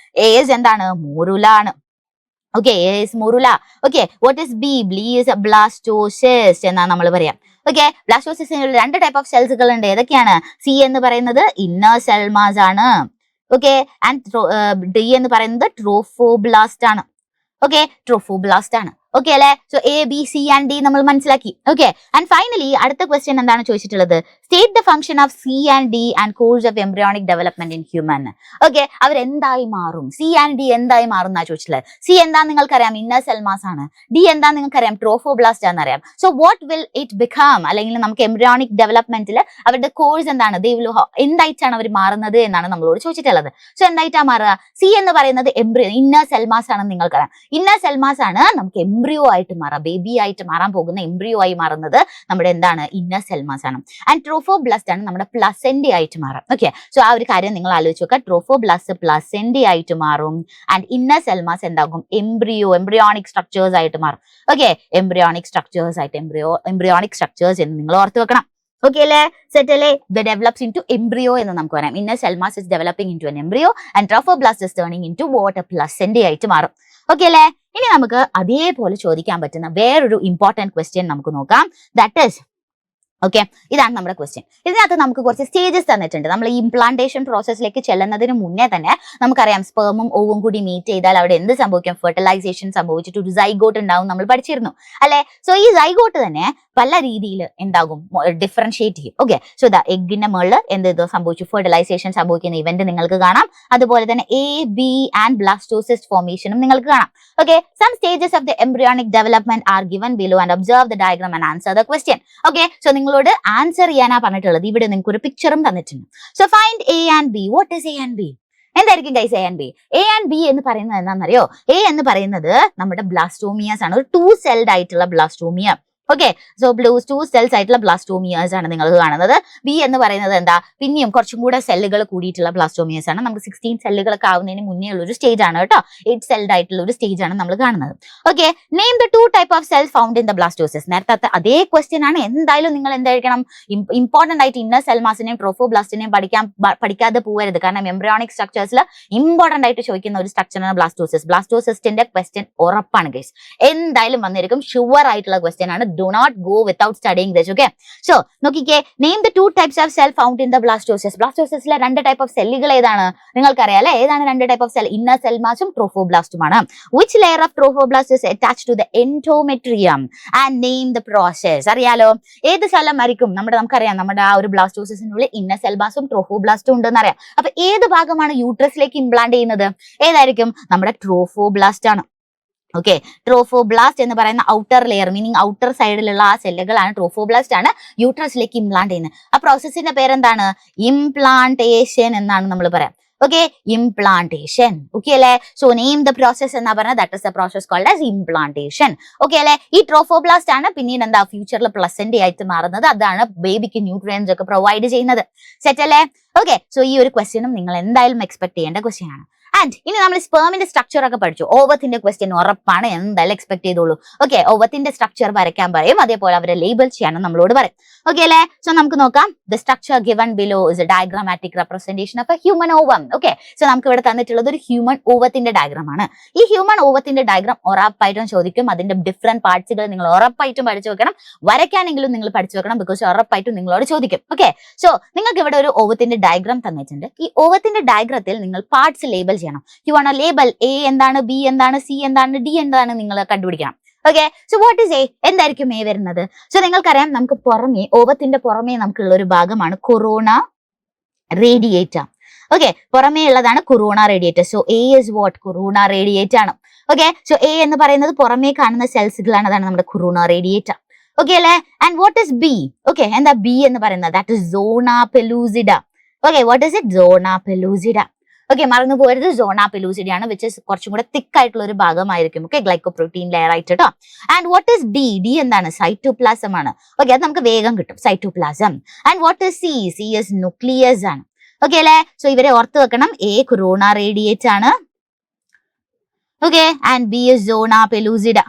A: A is എന്താണ്? മോറുല ആണ്. Okay, A is morula. Okay, what is B? B is blastocyst എന്നാണ് നമ്മൾ പറയാം. ഓക്കെ, ബ്ലാസ്റ്റോസിസ്റ്റിന് 2 ടൈപ്പ് ഓഫ് സെൽസുകൾ ഉണ്ട്. ഏതൊക്കെയാണ്? സി എന്ന് പറയുന്നത് ഇന്നർ സെൽ മാസ് ആണ്. ഓക്കെ, ആൻഡ് ഡി എന്ന് പറയുന്നത് ട്രോഫോബ്ലാസ്റ്റ് ആണ്. ഓക്കെ, ട്രോഫോബ്ലാസ്റ്റ് ആണ്. ഓക്കെ അല്ലെ? So A, B, C and D നമ്മൾ മനസ്സിലാക്കി. ഓക്കെ, ആൻഡ് ഫൈനലി അടുത്ത ക്വസ്റ്റ്യൻ എന്താണ് ചോദിച്ചിട്ടുള്ളത്? State the function of C and D and course of embryonic development in human. Okay, അവരെന്തായി മാറും? സി ആൻഡ് ഡി എന്തായി മാറും എന്നാ ചോദിച്ചിട്ടുള്ളത്. സി എന്താ നിങ്ങൾക്കറിയാം? ഇന്നർ സെൽ മാസ് ആണ്. ഡി എന്താ നിങ്ങൾക്കറിയാം? ട്രോഫോബ്ലാസ്റ്റ് ആണെന്നറിയാം. So what will it become? അല്ലെങ്കിൽ നമുക്ക് എംബ്രിയോണിക് ഡെവലപ്മെന്റിൽ അവരുടെ കോഴ്സ് എന്താണ്? എന്തായിട്ടാണ് അവർ മാറുന്നത് എന്നാണ് നമ്മളോട് ചോദിച്ചിട്ടുള്ളത്. സോ എന്തായിട്ടാ മാറുക? സി എന്ന് പറയുന്നത് ഇന്നർ സെൽ മാസ് ആണെന്ന് നിങ്ങൾക്കറിയാം. ഇന്നർ സെൽ മാസ് ആണ് നമുക്ക് എംബ്രിയോ ആയിട്ട് മാറാം, ബേബി ആയിട്ട് മാറാൻ പോകുന്ന എംബ്രിയോ ആയി മാറുന്നത് നമ്മുടെ എന്താണ്? ഇന്നർ സെൽ മാസ് ആണ്. ആൻഡ് ട്രോഫോബ്ലാസ്റ്റ് ആണ് നമ്മുടെ പ്ലസെന്റി ആയിട്ട് മാറും. ഓക്കെ, സോ ആ ഒരു കാര്യം നിങ്ങൾ ആലോചിച്ച് നോക്കുക. ട്രോഫോബ്ലാസ്റ്റ് പ്ലസെന്റി ആയിട്ട് മാറും. ആൻഡ് ഇന്നർ സെൽ മാസ് എന്താകും? എംബ്രിയോണിക് സ്ട്രക്ചേഴ്സ് ആയിട്ട് മാറും. ഓക്കെ, എംബ്രിയോണിക് സ്ട്രക്ചേഴ്സ് ആയിട്ട് എംബ്രിയോണിക് സ്ട്രക്ചേഴ്സ് എന്ന് നിങ്ങൾ ഓർത്ത് വെക്കണം. ഓക്കെ അല്ലേ, സെറ്റ് അല്ലേ? ഇത് ഡെവലപ്സ് ഇൻ ടു എംബ്രിയോ എന്ന് നമുക്ക് പറയാം. Inner cell mass is developing into an embryo and trophoblast is turning into what? Placenta ആയിട്ട് മാറും. ഓക്കെ അല്ലേ? ഇനി നമുക്ക് അതേപോലെ ചോദിക്കാൻ പറ്റുന്ന വേറൊരു ഇമ്പോർട്ടന്റ് ക്വസ്റ്റ്യൻ നമുക്ക് നോക്കാം. ദാറ്റ് ഈസ് ഓക്കെ, ഇതാണ് നമ്മുടെ ക്വസ്റ്റ്യൻ. ഇതിനകത്ത് നമുക്ക് കുറച്ച് സ്റ്റേജസ് തന്നിട്ടുണ്ട്. നമ്മൾ ഈ ഇംപ്ലാന്റേഷൻ പ്രോസസ്സിലേക്ക് ചെല്ലുന്നതിന് മുന്നേ തന്നെ നമുക്കറിയാം സ്പെർമും ഓവും കൂടി മീറ്റ് ചെയ്താൽ അവിടെ എന്ത് സംഭവിക്കും? ഫെർട്ടിലൈസേഷൻ സംഭവിച്ചിട്ട് ഒരു സൈഗോട്ട് ഉണ്ടാവും, നമ്മൾ പഠിച്ചിരുന്നു അല്ലെ? സോ ഈ സൈഗോട്ട് തന്നെ പല രീതിയിൽ എന്താകും? ഡിഫറൻഷിയേറ്റ് ചെയ്യും. ഓക്കെ, സോ ദ എഗിന്റെ മുകളിൽ എന്ത് സംഭവിച്ചു? ഫെർട്ടിലൈസേഷൻ സംഭവിക്കുന്ന ഇവന്റ് നിങ്ങൾക്ക് കാണാം. അതുപോലെ തന്നെ A, B ആൻഡ് ബ്ലാസ്റ്റോസിസ്റ്റ് ഫോർമേഷനും നിങ്ങൾക്ക് കാണാം. Okay, some stages of the embryonic development are given below and observe the diagram and answer the question. Okay, so നിങ്ങളോട് ആൻസർ ചെയ്യാനാ പറഞ്ഞിട്ടുള്ളത്. ഇവിടെ നിങ്ങൾക്ക് ഒരു പിക്ചറും തന്നിട്ടുണ്ട്. So find A and B. What is A and B? എന്തായിരിക്കും guys A and B? A and B എന്ന് പറയുന്നത് എന്താണെന്നറിയോ? A എന്ന് പറയുന്നത് നമ്മുടെ ബ്ലാസ്റ്റോമിയാസ് ആണ്, ഒരു 2 സെൽഡ് ആയിട്ടുള്ള ബ്ലാസ്റ്റോമിയ. ഓക്കെ, സോ 2 സെൽസ് ആയിട്ടുള്ള ബ്ലാസ്റ്റോമിയാസ് ആണ് നിങ്ങൾക്ക് കാണുന്നത്. ബി എന്ന് പറയുന്നത് എന്താ? പിന്നെയും കുറച്ചും കൂടെ സെല്ലുകൾ കൂടിയിട്ടുള്ള ബ്ലാസ്റ്റോമിയാസ് ആണ്. നമുക്ക് 16 സെല്ലുകളൊക്കെ ആവുന്നതിന് മുന്നേ ഉള്ള ഒരു സ്റ്റേജ് ആണ് കേട്ടോ. 8 സെൽഡ് ആയിട്ടുള്ള ഒരു സ്റ്റേജ് ആണ് നമ്മൾ കാണുന്നത്. Okay, name the 2 type of cells found in the blastocyst. നേരത്തെ അതേ ക്വസ്റ്റ്യൻ ആണ്. എന്തായാലും നിങ്ങൾ എന്തായിരിക്കണം? ഇമ്പോർട്ടന്റ് ആയിട്ട് ഇന്നർ സെൽ മാസിനെയും ട്രോഫോബ്ലാസ്റ്റിനെയും പഠിക്കാതെ പോകരുത്. കാരണം എംബ്രിയോണിക് സ്ട്രക്ചേഴ്സിൽ ഇമ്പോർട്ടന്റ് ആയിട്ട് ചോദിക്കുന്ന ഒരു സ്ട്രക്ചറാണ് ബ്ലാസ്റ്റോസിസ്. ബ്ലാസ്റ്റോസിസ്റ്റിന്റെ ക്വസ്റ്റ്യൻ ഉറപ്പാണ് ഗൈസ്, എന്തായാലും വന്നിരിക്കും. ഷുവർ ആയിട്ടുള്ള ക്വസ്റ്റ്യൻ ആണ്. Do not go without studying this. Okay, so നോക്കിക്കേ, name the 2 types of cell found in the blastocyst. Blastocystലെ 2 ടൈപ്പ് ഓഫ് സെല്ലുകൾ ഏതാണ്? നിങ്ങൾക്കറിയാം അല്ലെ? ഏതാണ് 2 type of cell? Inner cell മാസും ട്രോഫോബ്ലാസ്റ്റുമാണ്. Which layer of trophoblast is attached to the endometrium and name the process? അറിയാലോ, ഏത് സ്ഥലമായിരിക്കും നമുക്കറിയാം നമ്മുടെ ആ ഒരു ബ്ലാസ്റ്റോസിസിനുള്ളിൽ ഇന്നർ സെൽ മാസും ട്രോഫോബ്ലാസ്റ്റും ഉണ്ടെന്ന് അറിയാം. അപ്പൊ ഏത് ഭാഗമാണ് യൂട്രസിലേക്ക് ഇംപ്ലാന്റ് ചെയ്യുന്നത്? ഏതായിരിക്കും? നമ്മുടെ ട്രോഫോബ്ലാസ്റ്റ് ആണ്. ഓക്കെ, ട്രോഫോബ്ലാസ്റ്റ് എന്ന് പറയുന്ന ഔട്ടർ ലെയർ, മീനിങ് ഔട്ടർ സൈഡിലുള്ള ആ സെല്ലുകളാണ് ട്രോഫോബ്ലാസ്റ്റ് ആണ് യൂട്രസിലേക്ക് ഇംപ്ലാന്റ് ചെയ്യുന്നത്. ആ പ്രോസസ്സിന്റെ പേരെന്താണ്? ഇംപ്ലാന്റേഷൻ എന്നാണ് നമ്മൾ പറയാം. Okay, implantation. ഓക്കെ അല്ലെ? സോ നെയിം ദ പ്രോസസ് എന്നാ പറഞ്ഞത്. That is the process called as implantation. Okay അല്ലെ? ഈ ട്രോഫോബ്ലാസ്റ്റ് ആണ് പിന്നീട് എന്താ ഫ്യൂച്ചറിൽ പ്ലസെന്റി ആയിട്ട് മാറുന്നത്. അതാണ് ബേബിക്ക് ന്യൂട്രിയൻസ് ഒക്കെ പ്രൊവൈഡ് ചെയ്യുന്നത്. സെറ്റ് അല്ലേ? ഓക്കെ, സോ ഈ ഒരു ക്വസ്റ്റ്യനും നിങ്ങൾ എന്തായാലും എക്സ്പെക്ട് ചെയ്യേണ്ട ക്വസ്റ്റ്യൻ ആണ്. ആൻഡ് ഇനി നമ്മൾ സ്പെർമിന്റെ സ്ട്രക്ചർ ഒക്കെ പഠിച്ചു. ഓവത്തിന്റെ ക്വസ്റ്റ്യൻ ഉറപ്പാണ്, എന്തായാലും എക്സ്പെക്ട് ചെയ്തോളൂ. ഓക്കെ, ഓവത്തിന്റെ സ്ട്രക്ചർ വരയ്ക്കാൻ പറയും, അതേപോലെ അവരെ ലേബൽ ചെയ്യാനും നമ്മളോട് പറയും. ഓക്കെ അല്ലേ? സോ നമുക്ക് നോക്കാം. The structure given below is A diagrammatic representation of a human ovum. Okay, so നമുക്ക് ഇവിടെ തന്നിട്ടുള്ളത് ഒരു ഹ്യൂമൻ ഓവത്തിന്റെ ഡയഗ്രാം ആണ്. ഈ ഹ്യൂമൻ ഓവത്തിന്റെ ഡയഗ്രാം ഉറപ്പായിട്ടും ചോദിക്കും. അതിന്റെ ഡിഫറെന്റ് പാർട്സുകൾ നിങ്ങൾ ഉറപ്പായിട്ടും പഠിച്ചു വെക്കണം. വരയ്ക്കാനെങ്കിലും നിങ്ങൾ പഠിച്ചു വെക്കണം, ബിക്കോസ് ഉറപ്പായിട്ടും നിങ്ങളോട് ചോദിക്കും. ഓക്കെ, സോ നിങ്ങൾക്ക് ഇവിടെ ഒരു ഓവത്തിന്റെ ഡയഗ്രാം തന്നിട്ടുണ്ട്. ഈ ഓവത്തിന്റെ ഡയഗ്രത്തിൽ നിങ്ങൾ പാർട്സ് ലേബൽ ചെയ്യണം. യു വാണ്ട് ലേബൽ A എന്താണ്, B എന്താണ്, C എന്താണ്, D എന്താണ് നിങ്ങൾ കണ്ടുപിടിക്കണം. Okay, so what is A? എന്തായിരിക്കും A വരുന്നത്? സോ നിങ്ങൾക്കറിയാം, നമുക്ക് പുറമേ, ഓവത്തിന്റെ പുറമേ നമുക്കുള്ള ഒരു ഭാഗമാണ് കൊറോണ റേഡിയേറ്റർ. ഓക്കെ, പുറമേ ഉള്ളതാണ് corona radiata. So A is what? Corona radiata ആണ്. ഓക്കെ, സോ A എന്ന് പറയുന്നത് പുറമേ കാണുന്ന സെൽസുകളാണ്, അതാണ് നമ്മുടെ കൊറോണ റേഡിയേറ്റർ. ഓക്കെ അല്ലേ? And what is B? Okay, എന്താ B എന്ന് പറയുന്നത്? That is zona pellucida. Okay, what is it? Zona pellucida. Okay, മറന്നു പോരുത്, സോണ പെലൂസിഡ ആണ്, വിച്ച് ഇസ് കുറച്ചും കൂടെ തിക്ക് ആയിട്ടുള്ള ഒരു ഭാഗമായിരിക്കും. ഓക്കെ, ഗ്ലൈക്കോപ്രോട്ടീൻ ലെയർ ആയിട്ട് കേട്ടോ. And what is D? D എന്താണ്? സൈറ്റോപ്ലാസം ആണ്. ഓക്കെ, അത് നമുക്ക് വേഗം കിട്ടും, cytoplasm. And what is C? C is nucleus ആണ്. ഓക്കെ അല്ലേ? സോ ഇവരെ ഓർത്ത് വെക്കണം. A കൊറോണ റേഡിയേറ്റ് ആണ്. Okay, and B is zona pellucida.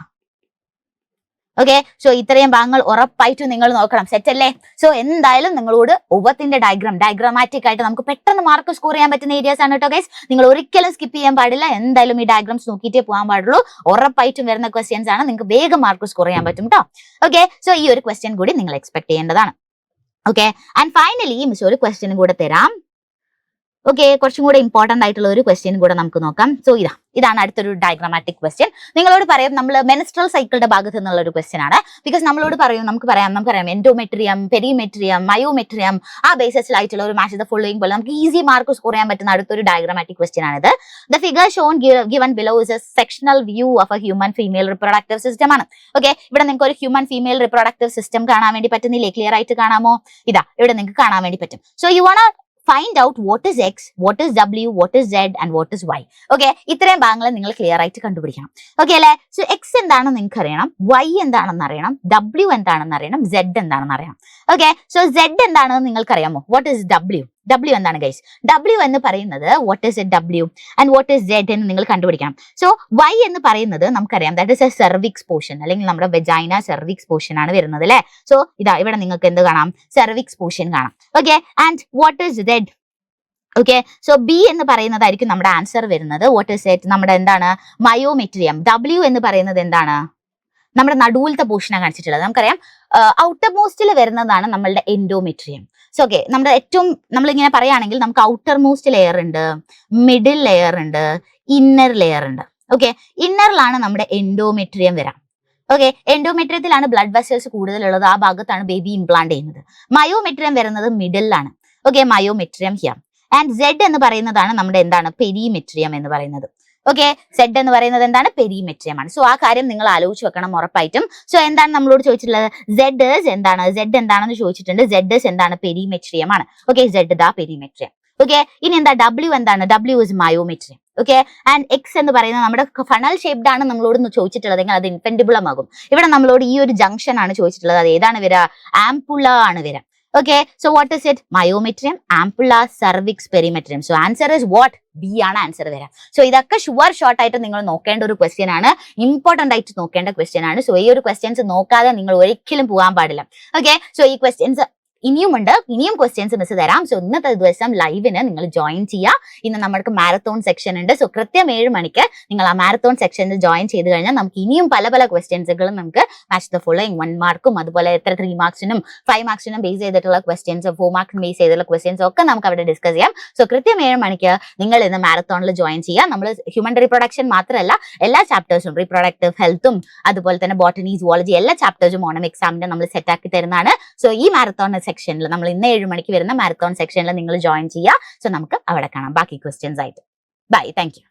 A: Okay, so ഇത്രയും ഭാഗങ്ങൾ ഉറപ്പായിട്ടും നിങ്ങൾ നോക്കണം. സെറ്റ് അല്ലേ? സോ എന്തായാലും നിങ്ങളോട് ഓവത്തിന്റെ ഡയഗ്രാമാറ്റിക് ആയിട്ട് നമുക്ക് പെട്ടെന്ന് മാർക്ക് സ്കോർ ചെയ്യാൻ പറ്റുന്ന ഏരിയാസ് ആണ് കേട്ടോ ഗൈസ്. നിങ്ങൾ ഒരിക്കലും സ്കിപ്പ് ചെയ്യാൻ പാടില്ല. എന്തായാലും ഈ ഡയഗ്രാംസ് നോക്കിയിട്ടേ പോകാൻ പാടുള്ളൂ. ഉറപ്പായിട്ടും വരുന്ന ക്വസ്റ്റ്യൻസ് ആണ്, നിങ്ങൾക്ക് വേഗം മാർക്ക് സ്കോർ ചെയ്യാൻ പറ്റും കേട്ടോ. ഓക്കെ, സോ ഈ ഒരു ക്വസ്റ്റ്യൻ കൂടി നിങ്ങൾ എക്സ്പെക്ട് ചെയ്യേണ്ടതാണ്. ഓക്കെ, ആൻഡ് ഫൈനലി മിസ് ഒരു ക്വസ്റ്റ്യൻ കൂടെ തരാം. ഓക്കെ, കുറച്ചും കൂടെ ഇമ്പോർട്ടന്റ് ആയിട്ടുള്ള ഒരു ക്വസ്റ്റ്യൻ കൂടെ നമുക്ക് നോക്കാം. സോ ഇതാണ് അടുത്തൊരു ഡയഗ്രാമാറ്റിക് ക്വസ്റ്റ്യൻ. നിങ്ങളോട് പറയും, നമ്മൾ മെൻസ്ട്രൽ സൈക്കിളിന്റെ ഭാഗത്ത് നിന്നുള്ള ഒരു ക്വസ്റ്റ്യൻ ആണ്. ബിക്കോസ് നമ്മളോട് പറയും, നമുക്കറിയാം എൻഡോമെട്രിയം, പെരിമെട്രിയം, മയോമെട്രിയം, ആ ബേസിസിലായിട്ടുള്ള ഒരു മാച്ച് ദ ഫോളോയിങ് പോലെ നമുക്ക് ഈസി മാർക്ക് സ്കോർ ചെയ്യാൻ പറ്റുന്ന അടുത്തൊരു ഡയഗ്രാമാറ്റിക് ക്വസ്റ്റ്യൻ ആണിത്. The figure shown given below is a sectional view of a human female reproductive system ആണ്. ഓക്കെ, ഇവിടെ നിങ്ങൾക്ക് ഒരു ഹ്യൂമൻ ഫീമെയിൽ റിപ്രൊഡക്റ്റീവ് സിസ്റ്റം കാണാൻ വേണ്ടി പറ്റുന്നില്ലേ? ക്ലിയർ ആയിട്ട് കാണാമോ? ഇവിടെ നിങ്ങൾക്ക് കാണാൻ വേണ്ടി പറ്റും. So you want find out what is X, what is W, what is Z and what is Y. Okay, ഇത്രയും ഭാഗങ്ങൾ നിങ്ങൾ ക്ലിയർ ആയിട്ട് കണ്ടുപിടിക്കണം. ഓക്കെ അല്ലെ? സോ എക്സ് എന്താണെന്ന് നിങ്ങൾക്ക് അറിയണം, വൈ എന്താണെന്ന് അറിയണം, ഡബ്ല്യു എന്താണെന്ന് അറിയണം, സെഡ് എന്താണെന്ന് അറിയണം. ഓക്കെ, സോ സെഡ് എന്താണെന്ന് നിങ്ങൾക്ക് അറിയാമോ? What is W? ഡബ്ല്യു എന്താണ് ഗൈസ്? ഡബ്ല്യു എന്ന് പറയുന്നത് what is a W and what is Z എന്ന് നിങ്ങൾ കണ്ടുപിടിക്കണം. സോ വൈ എന്ന് പറയുന്നത് നമുക്കറിയാം, that is a cervix portion, അല്ലെങ്കിൽ നമ്മുടെ വെജൈന സെർവിക്സ് പോർഷൻ ആണ് വരുന്നത് അല്ലെ. സോ ഇതാ ഇവിടെ നിങ്ങൾക്ക് എന്ത് കാണാം? സെർവിക്സ് പോർഷൻ കാണാം. Okay, and what is Z? Okay, so B എന്ന് പറയുന്നതായിരിക്കും നമ്മുടെ ആൻസർ വരുന്നത്. What is Z? നമ്മുടെ എന്താണ്? മയോമെട്രിയം. ഡബ്ല്യു എന്ന് പറയുന്നത് എന്താണ്? നമ്മുടെ നടുവിലത്തെ പോർഷനാണ് കാണിച്ചിട്ടുള്ളത്. നമുക്കറിയാം ഔട്ടർ മോസ്റ്റിൽ വരുന്നതാണ് നമ്മളുടെ എൻഡോമെട്രിയം. സോ ഓക്കെ, നമ്മുടെ ഏറ്റവും നമ്മളിങ്ങനെ പറയുകയാണെങ്കിൽ നമുക്ക് ഔട്ടർ മോസ്റ്റ് ലെയർ ഉണ്ട്, മിഡിൽ ലെയർ ഉണ്ട്, ഇന്നർ ലെയർ ഉണ്ട്. ഓക്കെ, ഇന്നറിലാണ് നമ്മുടെ എൻഡോമെട്രിയം വരാം. ഓക്കെ, എൻഡോമെട്രിയത്തിലാണ് ബ്ലഡ് വെസൽസ് കൂടുതലുള്ളത്, ആ ഭാഗത്താണ് ബേബി ഇംപ്ലാന്റ് ചെയ്യുന്നത്. മയോമെട്രിയം വരുന്നത് മിഡിലാണ്. Okay, myometrium here. And Z എന്ന് പറയുന്നതാണ് നമ്മുടെ എന്താണ്? പെരിമെട്രിയം എന്ന് പറയുന്നത്. ഓക്കെ, സെഡ് എന്ന് പറയുന്നത് എന്താണ്? പെരിമെട്രിയം ആണ്. സോ ആ കാര്യം നിങ്ങൾ ആലോചിച്ച് വെക്കണം ഉറപ്പായിട്ടും. സോ എന്താണ് നമ്മളോട് ചോദിച്ചിട്ടുള്ളത്? സെഡ് എന്താണ്? സെഡ് എന്താണെന്ന് ചോദിച്ചിട്ടുണ്ട്. സെഡ് എന്താണ്? പെരിമെട്രിയം ആണ്. ഓക്കെ, സെഡ് ദാ പെരിമെട്രിയം. ഓക്കെ, ഇനി എന്താ? ഡബ്ല്യു എന്താണ്? W is myometrium. Okay, and X എന്ന് പറയുന്നത് നമ്മുടെ ഫണൽ ഷേപ്ഡ് ആണ് നമ്മളോട് ചോദിച്ചിട്ടുള്ളതെങ്കിൽ അത് ഇൻഫെൻഡിബിളം ആകും. ഇവിടെ നമ്മളോട് ഈ ഒരു ജംഗ്ഷൻ ആണ് ചോദിച്ചിട്ടുള്ളത്. അത് ഏതാണ് വരിക? ആംപുള്ള ആണ് വരിക. Okay, so what is it? Myometrium, ampulla, cervix, perimetrium. So answer is what? B ആണ് ആൻസർ വരാം. സോ ഇതൊക്കെ ഷുവർ ഷോർട്ട് ആയിട്ട് നിങ്ങൾ നോക്കേണ്ട ഒരു ക്വസ്റ്റ്യൻ ആണ്, ഇമ്പോർട്ടന്റ് ആയിട്ട് നോക്കേണ്ട ക്വസ്റ്റ്യൻ ആണ്. സോ ഈ ഒരു ക്വസ്റ്റ്യൻസ് നോക്കാതെ നിങ്ങൾ ഒരിക്കലും പോകാൻ പാടില്ല. ഓക്കെ, സോ ഈ ക്വസ്റ്റ്യൻസ് ഇനിയും ക്വസ്റ്റ്യൻസ് മിസ് തരാം. സോ ഇന്നത്തെ ദിവസം ലൈവിന് നിങ്ങൾ ജോയിൻ ചെയ്യുക. ഇന്ന് നമുക്ക് മാരത്തോൺ സെക്ഷൻ ഉണ്ട്. സോ കൃത്യം 7 മണിക്ക് നിങ്ങൾ ആ മാരത്തോൺ സെക്ഷനിൽ ജോയിൻ ചെയ്ത് കഴിഞ്ഞാൽ നമുക്ക് ഇനിയും പല പല ക്വസ്റ്റ്യൻസുകളും നമുക്ക് മാച്ച് ദ ഫോളോയിങ് 1 മാർക്കും അതുപോലെ 3 മാർക്സിനും 5 മാർക്സിനും ബേസ് ചെയ്തിട്ടുള്ള ക്വസ്റ്റ്യൻസ്, 4 മാർക്കിന് ബേസ് ചെയ്തിട്ടുള്ള ക്വസ്റ്റ്യൻസ് ഒക്കെ നമുക്ക് അവിടെ ഡിസ്കസ് ചെയ്യാം. സോ കൃത്യം 7 മണിക്ക് നിങ്ങൾ ഇന്ന് മാരത്തോണിൽ ജോയിൻ ചെയ്യുക. നമ്മൾ ഹ്യൂമൻ റീപ്രൊഡക്ഷൻ മാത്രമല്ല എല്ലാ ചാപ്റ്റേഴ്സും, റീപ്രൊഡക്റ്റീവ് ഹെൽത്തും അതുപോലെ തന്നെ ബോട്ടണി, സുവോളജി എല്ലാ ചാപ്റ്റേഴ്സും ഓണം എക്സാമിന് നമ്മൾ സെറ്റ് ആക്കി തരുന്നതാണ്. സോ ഈ മാരത്തോൺ സെക്ഷനിൽ നമ്മൾ ഇന്ന് 7 മണിക്ക് വരുന്ന മാരത്തോൺ സെക്ഷനിൽ നിങ്ങൾ ജോയിൻ ചെയ്യുക. സോ നമുക്ക് അവിടെ കാണാം ബാക്കി ക്വസ്റ്റ്യൻസ് ആയിട്ട്. Bye, thank U.